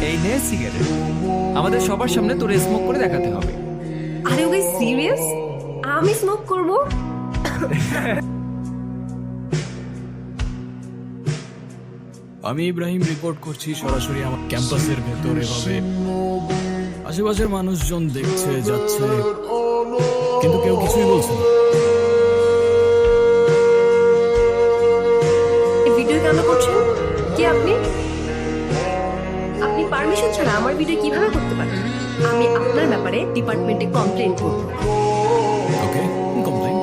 এই নে সিগারেট, আমাদের সবার সামনে তোর স্মোক করে দেখাতে হবে। আরে ওই সিরিয়াস? আমি স্মোক করব? আমি ইব্রাহিম রিপোর্ট করছি সরাসরি আমার ক্যাম্পাসের ভেতর। এভাবে আশেপাশের মানুষজন দেখছে যাচ্ছে, কিন্তু কেউ কিছুই বলছে না। এই ভিডিও কেন করছেন? কি আপনি আপনি পারমিশন ছাড়া আমার ভিডিও কিভাবে করতে পারেন? আমি আপনার ব্যাপারে ডিপার্টমেন্টে কমপ্লেইন করব। ওকে, কমপ্লেইন।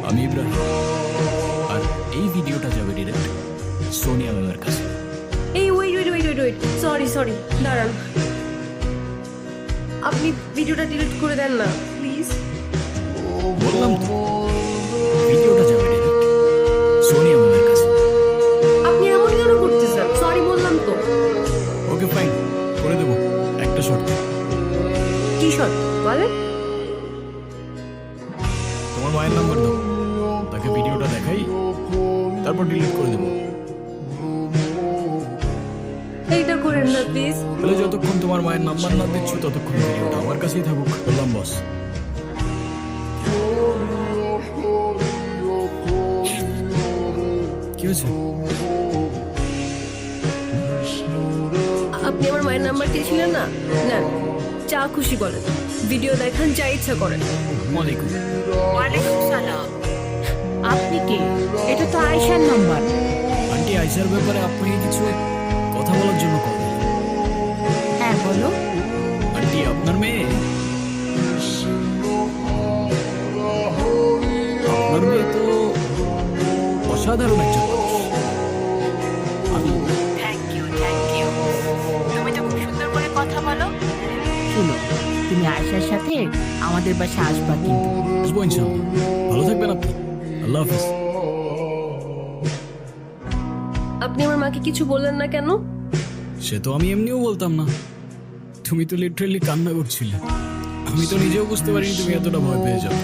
আমি ইব্রাহিম, আর এই ভিডিওটা যাবে ডিরেক্ট সোনিয়া ম্যামের কাছে। এই ওয়েট, সরি দাঁড়ান। আপনি ভিডিওটা ডিলিট করে দেন না প্লিজ। বললাম তো, ভিডিওটা যাবে ডিরেক্ট সোনিয়া ম্যামের কাছে। আপনি এমন কেন করতেছেন? সরি বললাম তো। ওকে ফাইন, করে দেবো, একটা শর্ত। কি শর্ত বলেন? তোমার মায়ের নাম্বার দাও, তাকে ভিডিওটা দেখাই, তারপর ডিলিট করে দেবো। এইটা করেন না প্লিজ। তাহলে যতক্ষণ তোমার মায়ের নাম্বার না দিচ্ছ ততক্ষণ ভিডিওটা আমার কাছেই থাকুক। বললাম বস। কি হয়েছে? আপনি আমার মায়ের নাম্বার দিয়েছিলেন না? নেন, যা খুশি বলেন, ভিডিও দেখান, যা ইচ্ছা করেন। ওয়ালাইকুম। ওয়ালাইকুম সালাম। আপনি কে? এটা তো আয়েশার নাম্বার। আন্টি, আইসার ব্যাপারে আপনাকে কিছু কথা বলার জন্য কল দিলাম। হ্যাঁ বলো। আন্টি, আপনার মেয়ে তো অসাধারণ একজন মানুষ। আমি থ্যাংক ইউ। তুমি তো খুব সুন্দর করে কথা বলো। শুনো, তুমি আয়েশার সাথে আমাদের বাসায় আসবা কিন্তু। আসবো ইনশাআল্লাহ। ভালো থাকবেন আপনি। আল্লাহ হাফিজ। আপনি আমার মাকে কিছু বললেন না কেন? সে তো আমি এমনিও বলতাম না। তুমি তো লিটারেলি কান্না করছিলে। আমি তো নিজেও বুঝতে পারিনি তুমি এতটা ভয় পেয়ে যাও।